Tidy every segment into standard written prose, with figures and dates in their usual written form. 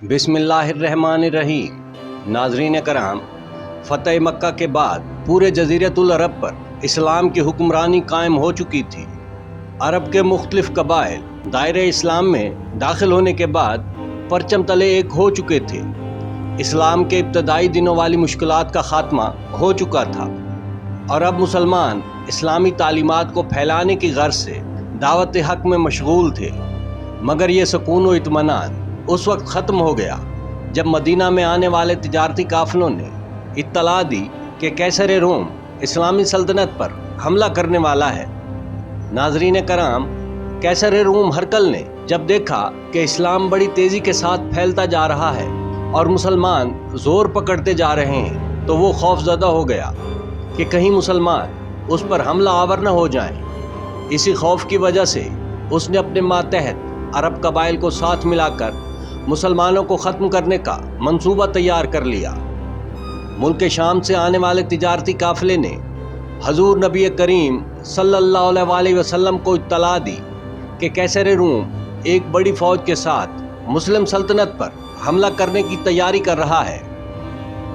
बिस्मिल्लाहिर्रहमानिर्रहीम। नाज़रीन कराम, फ़तह मक्का के बाद पूरे जज़ीरतुल अरब पर इस्लाम की हुक्मरानी कायम हो चुकी थी। अरब के मुख्तलिफ़ कबाइल दायरे इस्लाम में दाखिल होने के बाद परचम तले एक हो चुके थे। इस्लाम के इब्तदाई दिनों वाली मुश्किलात का ख़ात्मा हो चुका था और अब मुसलमान इस्लामी तालीमात को फैलाने की गर्ज से दावत हक़ में मशगूल थे। मगर ये सुकून व इत्मीनान उस वक्त ख़त्म हो गया जब मदीना में आने वाले तिजारती काफ़िलों ने इत्तला दी कि कैसर रोम इस्लामी सल्तनत पर हमला करने वाला है। नाज़रीन कराम, कैसर रोम हरकल ने जब देखा कि इस्लाम बड़ी तेज़ी के साथ फैलता जा रहा है और मुसलमान ज़ोर पकड़ते जा रहे हैं तो वो खौफज़दा हो गया कि कहीं मुसलमान उस पर हमला आवर न हो जाएं। इसी खौफ की वजह से उसने अपने मातहत अरब कबाइल को साथ मिलाकर मुसलमानों को ख़त्म करने का मंसूबा तैयार कर लिया। मुल्क शाम से आने वाले तिजारती काफ़िले ने हजूर नबी करीम सल्लल्लाहु अलैहि वसल्लम को इत्तला दी कि कैसर रूम एक बड़ी फ़ौज के साथ मुस्लिम सल्तनत पर हमला करने की तैयारी कर रहा है।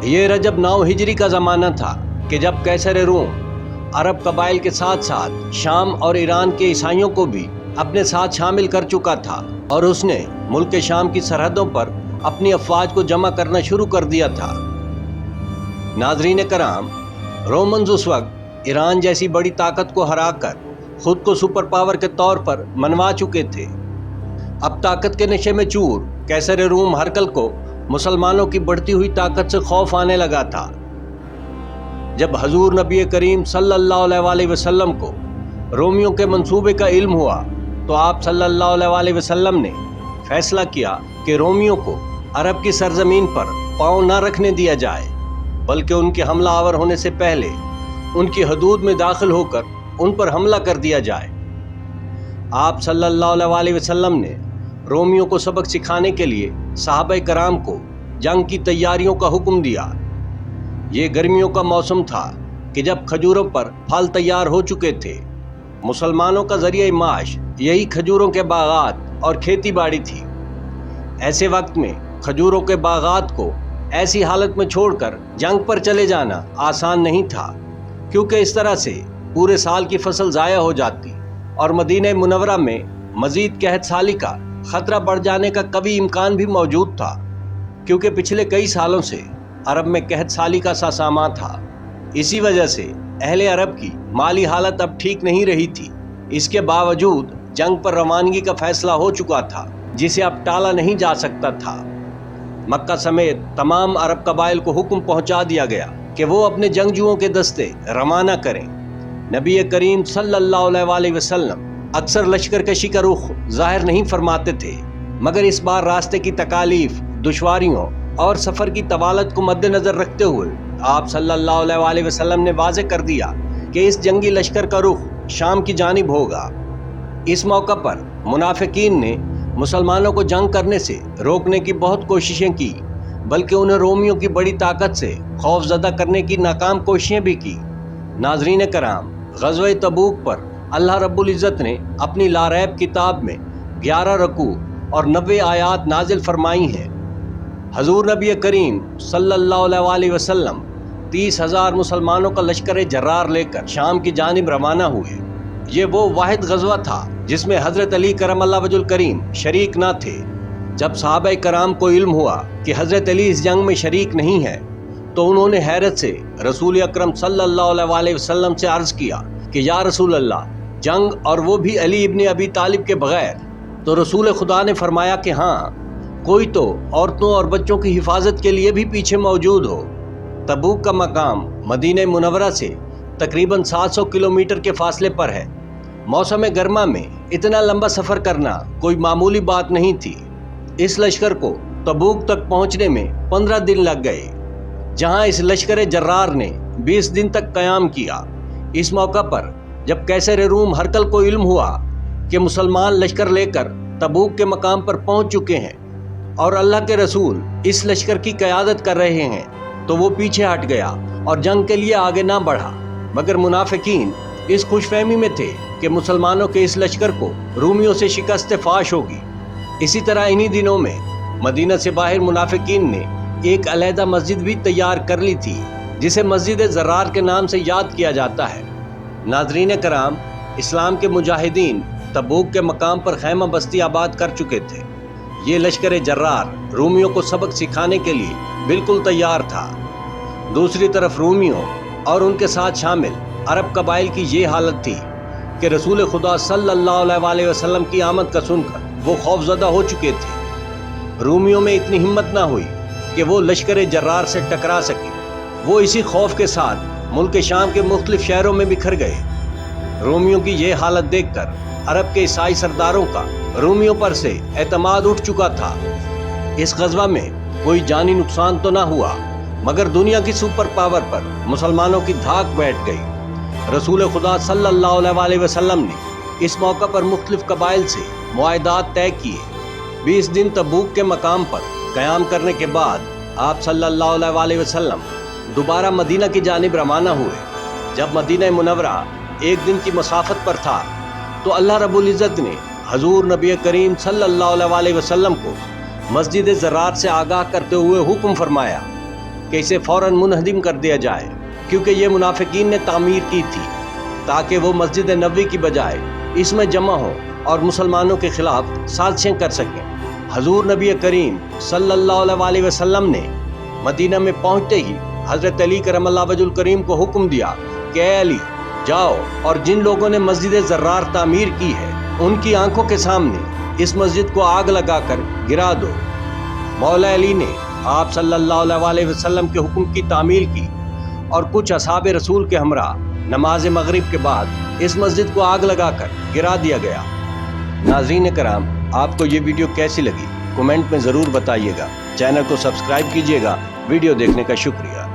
ये रजब 9 हिजरी का ज़माना था कि जब कैसर रूम अरब कबाइल के साथ साथ शाम और ईरान के ईसाइयों को भी अपने साथ शामिल कर चुका था और उसने मुल्क शाम की सरहदों पर अपनी अफवाज को जमा करना शुरू कर दिया था। नाजरीन कराम, रोमन्स उस वक्त ईरान जैसी बड़ी ताकत को हराकर खुद को सुपर पावर के तौर पर मनवा चुके थे। अब ताकत के नशे में चूर कैसर रूम हरकल को मुसलमानों की बढ़ती हुई ताकत से खौफ आने लगा था। जब हजूर नबी करीम सल्लल्लाहु अलैहि वसल्लम को रोमियों के मंसूबे का इल्म हुआ तो आप सल्लल्लाहु अलैहि वसल्लम ने फैसला किया कि रोमियों को अरब की सरजमीन पर पाँव न रखने दिया जाए, बल्कि उनके हमला आवर होने से पहले उनकी हदूद में दाखिल होकर उन पर हमला कर दिया जाए। आप सल्लल्लाहु अलैहि वसल्लम ने रोमियों को सबक सिखाने के लिए सहाबा कराम को जंग की तैयारियों का हुक्म दिया। ये गर्मियों का मौसम था कि जब खजूरों पर फल तैयार हो चुके थे। मुसलमानों का ज़रिया माश यही खजूरों के बागात और खेती बाड़ी थी। ऐसे वक्त में खजूरों के बागात को ऐसी हालत में छोड़कर जंग पर चले जाना आसान नहीं था, क्योंकि इस तरह से पूरे साल की फसल ज़ाया हो जाती और मदीना मुनव्वरा में मज़ीद कहत साली का ख़तरा बढ़ जाने का कभी इम्कान भी मौजूद था, क्योंकि पिछले कई सालों से अरब में कहत साली का सासामा था। इसी वजह से अहले अरब की माली हालत अब ठीक नहीं रही थी। इसके बावजूद जंग पर रवानगी का फैसला हो चुका था, जिसे अब टाला नहीं जा सकता था। मक्का समेत तमाम अरब कबाइल को हुक्म पहुंचा दिया गया कि वो अपने जंगजुओं के दस्ते रवाना करें। नबी करीम सल्लल्लाहु अलैहि वसल्लम अक्सर लश्करकशी का रुख जाहिर नहीं फरमाते थे, मगर इस बार रास्ते की तकालीफ, दुश्वारियों और सफ़र की तवालत को मद्देनज़र रखते हुए आप सल्लल्लाहु अलैहि वसल्लम ने वाज़े कर दिया कि इस जंगी लश्कर का रुख शाम की जानिब होगा। इस मौका पर मुनाफिकीन ने मुसलमानों को जंग करने से रोकने की बहुत कोशिशें की, बल्कि उन्हें रोमियों की बड़ी ताकत से खौफज़दा करने की नाकाम कोशिशें भी की। नाज़रीन कराम, ग़ज़वा तबूक पर अल्लाह रब्बुल इज़्ज़त ने अपनी लारैब किताब में 11 रकू और 90 आयात नाजिल फरमाई हैं। हजूर नबी करीम सल्लल्लाहु अलैहि वसल्लम 30,000 मुसलमानों का लश्कर जर्रार लेकर शाम की जानिब रवाना हुए। ये वो वाहिद गज़वा था जिसमें हज़रत अली करमल्लाहु वजहुल करीम शरीक ना थे। जब सहाबा कराम को इल्म हुआ कि हज़रत अली इस जंग में शरीक नहीं है तो उन्होंने हैरत से रसूल अकरम सल्लल्लाहु अलैहि वसल्लम से अर्ज़ किया कि या रसूल अल्लाह, जंग और वो भी अली इब्न अबी तालिब के बग़ैर। तो रसूल खुदा ने फरमाया कि हाँ, कोई तो औरतों और बच्चों की हिफाजत के लिए भी पीछे मौजूद हो। तबूक का मकाम मदीना मुनव्वरा से तकरीबन 700 किलोमीटर के फासले पर है। मौसम गर्मा में इतना लंबा सफ़र करना कोई मामूली बात नहीं थी। इस लश्कर को तबूक तक पहुंचने में 15 दिन लग गए, जहां इस लश्कर जर्रार ने 20 दिन तक क़याम किया। इस मौका पर जब कैसर रूम हरकल को इल्म हुआ कि मुसलमान लश्कर लेकर तबूक के मकाम पर पहुंच चुके हैं और अल्लाह के रसूल इस लश्कर की क़यादत कर रहे हैं, तो वो पीछे हट गया और जंग के लिए आगे ना बढ़ा। मगर मुनाफिकीन इस खुशफहमी में थे कि मुसलमानों के इस लश्कर को रूमियों से शिकस्त फाश होगी। इसी तरह इन्हीं दिनों में مدینہ سے باہر منافقین نے ایک علیحدہ مسجد بھی تیار کر لی تھی جسے مسجد زرار کے نام سے یاد کیا جاتا ہے۔ ناظرین کرام، اسلام کے مجاہدین تبوک کے مقام پر خیمہ بستی آباد کر چکے تھے۔ یہ لشکر جرار رومیوں کو سبق سکھانے کے لیے بالکل تیار تھا۔ دوسری طرف رومیوں اور ان کے ساتھ شامل عرب قبائل کی یہ حالت تھی کہ رسول خدا صلی اللہ علیہ وسلم کی آمد کا سن کر وہ خوفزدہ ہو چکے تھے۔ رومیوں میں اتنی ہمت نہ ہوئی کہ وہ لشکر جرار سے ٹکرا سکے۔ وہ اسی خوف کے ساتھ ملک شام کے مختلف شہروں میں بکھر گئے۔ رومیوں کی یہ حالت دیکھ کر عرب کے عیسائی سرداروں کا رومیوں پر سے اعتماد اٹھ چکا تھا۔ اس غزوہ میں کوئی جانی نقصان تو نہ ہوا، مگر دنیا کی سپر پاور پر مسلمانوں کی دھاک بیٹھ گئی۔ رسول خدا صلی اللہ علیہ وسلم نے اس موقع پر مختلف قبائل سے معاہدات طے کیے۔ 20 دن تبوک کے مقام پر قیام کرنے کے بعد آپ صلی اللہ علیہ وسلم دوبارہ مدینہ کی جانب روانہ ہوئے۔ جب مدینہ منورہ ایک دن کی مسافت پر تھا تو اللہ رب العزت نے حضور نبی کریم صلی اللہ علیہ وسلم کو مسجد زرار سے آگاہ کرتے ہوئے حکم فرمایا کہ اسے فوراً منہدم کر دیا جائے، کیونکہ یہ منافقین نے تعمیر کی تھی تاکہ وہ مسجد نبوی کی بجائے اس میں جمع ہوں اور مسلمانوں کے خلاف سازشیں کر سکیں۔ حضور نبی کریم صلی اللہ علیہ وسلم نے مدینہ میں پہنچتے ہی حضرت علی کرم اللہ وجہ الکریم کو حکم دیا کہ اے علی، جاؤ اور جن لوگوں نے مسجد زرار تعمیر کی ہے ان کی آنکھوں کے سامنے اس مسجد کو آگ لگا کر گرا دو۔ مولا علی نے آپ صلی اللہ علیہ وسلم کے حکم کی تعمیل کی اور کچھ اصحاب رسول کے ہمراہ نماز مغرب کے بعد اس مسجد کو آگ لگا کر گرا دیا گیا۔ ناظرین کرام، آپ کو یہ ویڈیو کیسی لگی کمنٹ میں ضرور بتائیے گا۔ چینل کو سبسکرائب کیجیے گا۔ ویڈیو دیکھنے کا شکریہ۔